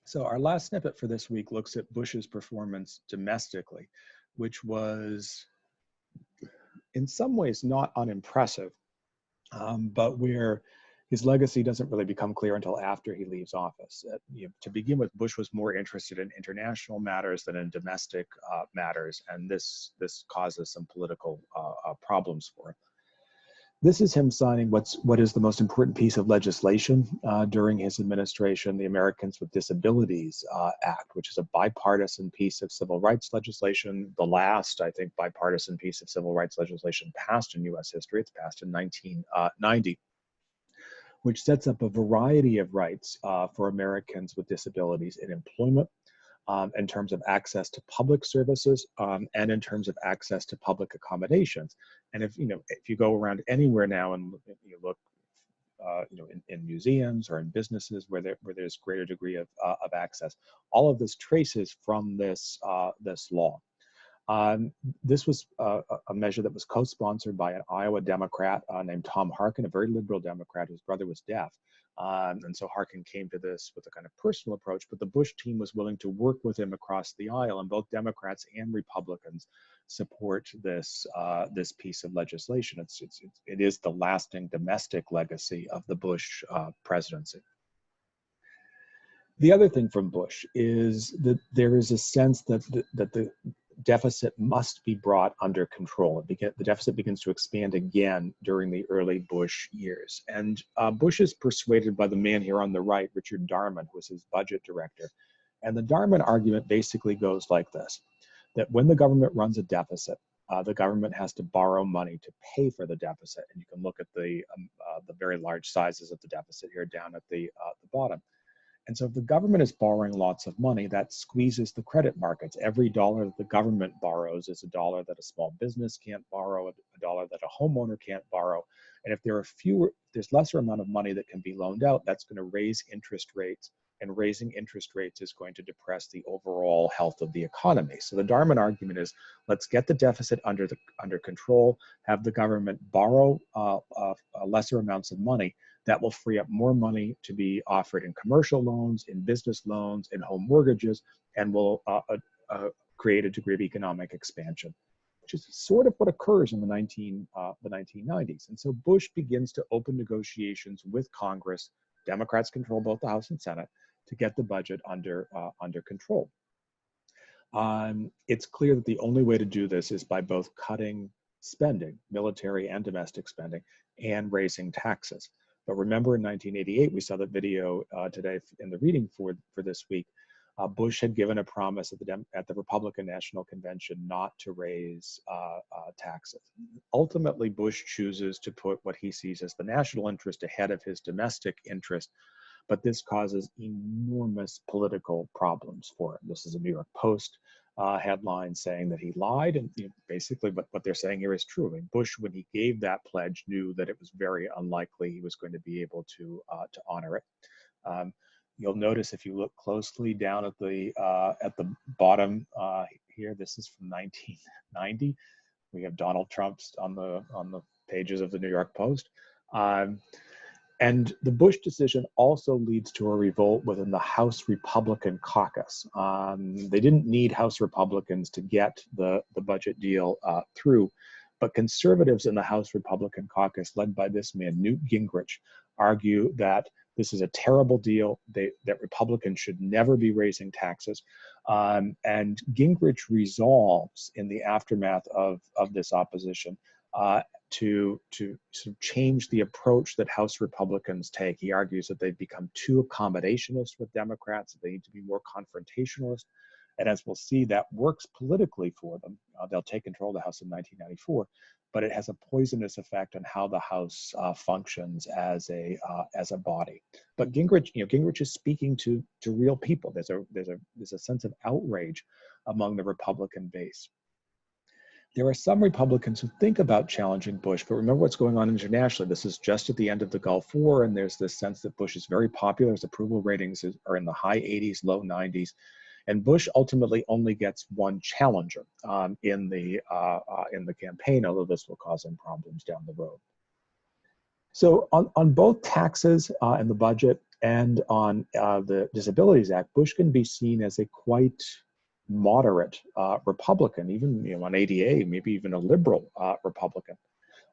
So our last snippet for this week looks at Bush's performance domestically, which was in some ways not unimpressive, but where his legacy doesn't really become clear until after he leaves office. To begin with, Bush was more interested in international matters than in domestic matters, and this causes some political problems for him. This is him signing what is the most important piece of legislation during his administration, the Americans with Disabilities Act, which is a bipartisan piece of civil rights legislation, the last, I think, bipartisan piece of civil rights legislation passed in US history. It's passed in 1990, which sets up a variety of rights for Americans with disabilities in employment, in terms of access to public services, and in terms of access to public accommodations. And if you go around anywhere now and you look, in museums or in businesses where there's greater degree of access, all of this traces from this law. This was a measure that was co-sponsored by an Iowa Democrat named Tom Harkin, a very liberal Democrat whose brother was deaf. And so Harkin came to this with a kind of personal approach, but the Bush team was willing to work with him across the aisle, and both Democrats and Republicans support this piece of legislation. It is the lasting domestic legacy of the Bush presidency. The other thing from Bush is that there is a sense that the deficit must be brought under control. The deficit begins to expand again during the early Bush years. And Bush is persuaded by the man here on the right, Richard Darman, who was his budget director. And the Darman argument basically goes like this, that when the government runs a deficit, the government has to borrow money to pay for the deficit. And you can look at the very large sizes of the deficit here down at the bottom. And so if the government is borrowing lots of money, that squeezes the credit markets. Every dollar that the government borrows is a dollar that a small business can't borrow, a dollar that a homeowner can't borrow. And if there's lesser amount of money that can be loaned out, that's going to raise interest rates. And raising interest rates is going to depress the overall health of the economy. So the Darman argument is, let's get the deficit under control, have the government borrow lesser amounts of money. That will free up more money to be offered in commercial loans, in business loans, in home mortgages, and will create a degree of economic expansion, which is sort of what occurs in the 1990s. And so Bush begins to open negotiations with Congress. Democrats control both the House and Senate to get the budget under control. It's clear that the only way to do this is by both cutting spending, military and domestic spending, and raising taxes. But remember, in 1988, we saw that video today in the reading for this week. Bush had given a promise at the Republican National Convention not to raise taxes. Ultimately, Bush chooses to put what he sees as the national interest ahead of his domestic interest, but this causes enormous political problems for him. This is a New York Post headline saying that he lied, and basically what they're saying here is true. I mean, Bush, when he gave that pledge, knew that it was very unlikely he was going to be able to honor it. You'll notice if you look closely down at the bottom here, this is from 1990. We have Donald Trump on the pages of the New York Post. And the Bush decision also leads to a revolt within the House Republican caucus. They didn't need House Republicans to get the budget deal through, but conservatives in the House Republican caucus, led by this man, Newt Gingrich, argue that this is a terrible deal, that Republicans should never be raising taxes. And Gingrich resolves in the aftermath of this opposition to sort of change the approach that House Republicans take. He argues that they've become too accommodationist with Democrats, that they need to be more confrontationalist. And as we'll see, that works politically for them. They'll take control of the House in 1994, but it has a poisonous effect on how the House functions as a body. But Gingrich is speaking to real people. There's a sense of outrage among the Republican base. There are some Republicans who think about challenging Bush, but remember what's going on internationally. This is just at the end of the Gulf War, and there's this sense that Bush is very popular. His approval ratings are in the high 80s, low 90s. And Bush ultimately only gets one challenger in the campaign, although this will cause him problems down the road. So on both taxes and the budget And on the Disabilities Act, Bush can be seen as a quite moderate Republican, even on ADA, maybe even a liberal Republican.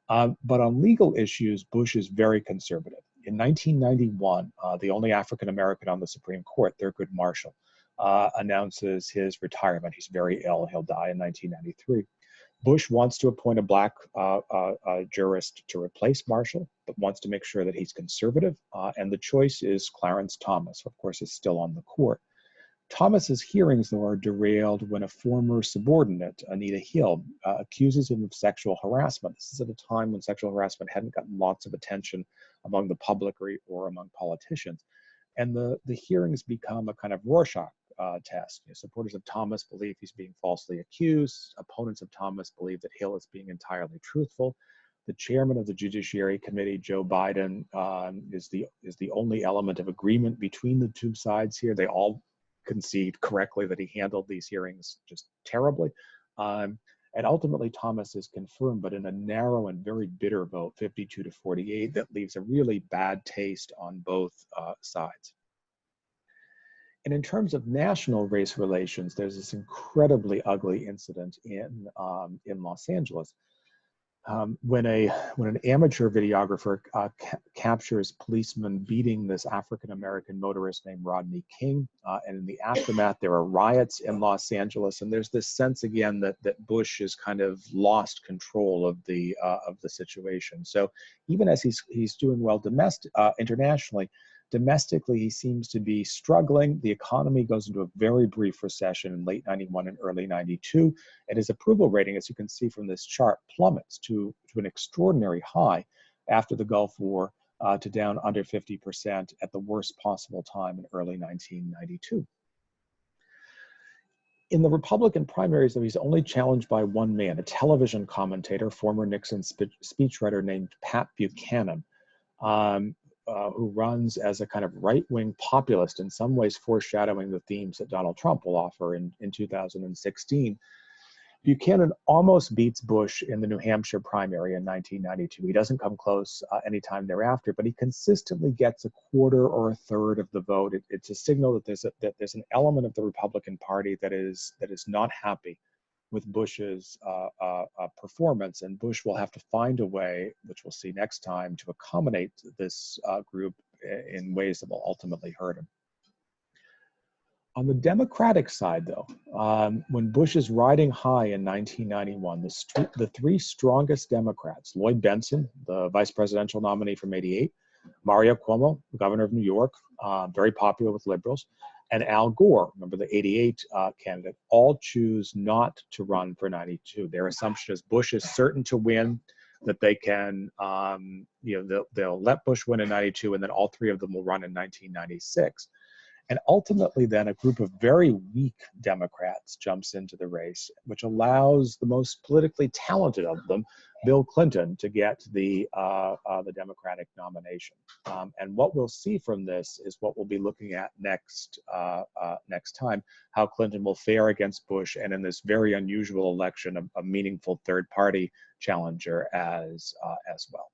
But on legal issues, Bush is very conservative. In 1991, the only African American on the Supreme Court, Thurgood Marshall, announces his retirement. He's very ill. He'll die in 1993. Bush wants to appoint a black jurist to replace Marshall, but wants to make sure that he's conservative. And the choice is Clarence Thomas, who of course is still on the court. Thomas's hearings, though, are derailed when a former subordinate, Anita Hill, accuses him of sexual harassment. This is at a time when sexual harassment hadn't gotten lots of attention among the public or among politicians. And the hearings become a kind of Rorschach test. Supporters of Thomas believe he's being falsely accused. Opponents of Thomas believe that Hill is being entirely truthful. The chairman of the Judiciary Committee, Joe Biden, is the only element of agreement between the two sides here. They all concede correctly that he handled these hearings just terribly. And ultimately, Thomas is confirmed, but in a narrow and very bitter vote, 52-48, that leaves a really bad taste on both sides. And in terms of national race relations, there's this incredibly ugly incident in Los Angeles. When an amateur videographer captures policemen beating this African-American motorist named Rodney King, and in the aftermath there are riots in Los Angeles, and there's this sense again that Bush has kind of lost control of the situation. So even as he's doing well internationally, domestically he seems to be struggling. The economy goes into a very brief recession in late 91 and early 92, and his approval rating, as you can see from this chart, plummets to an extraordinary high after the Gulf War, to down under 50% at the worst possible time in early 1992. In the Republican primaries, though, he's only challenged by one man, a television commentator, former Nixon speechwriter named Pat Buchanan, who runs as a kind of right-wing populist, in some ways foreshadowing the themes that Donald Trump will offer in 2016. Buchanan almost beats Bush in the New Hampshire primary in 1992. He doesn't come close anytime thereafter, but he consistently gets a quarter or a third of the vote. It's a signal that there's an element of the Republican Party that is not happy with Bush's performance, and Bush will have to find a way, which we'll see next time, to accommodate this group in ways that will ultimately hurt him. On the Democratic side, though, when Bush is riding high in 1991, the three strongest Democrats, Lloyd Bentsen, the vice presidential nominee from '88, Mario Cuomo, the governor of New York, very popular with liberals, and Al Gore, remember the '88 candidate, all choose not to run for '92. Their assumption is Bush is certain to win, that they can, they'll let Bush win in '92, and then all three of them will run in 1996. And ultimately, then, a group of very weak Democrats jumps into the race, which allows the most politically talented of them, Bill Clinton, to get the Democratic nomination. And what we'll see from this is what we'll be looking at next time, how Clinton will fare against Bush, and in this very unusual election, a meaningful third-party challenger as well.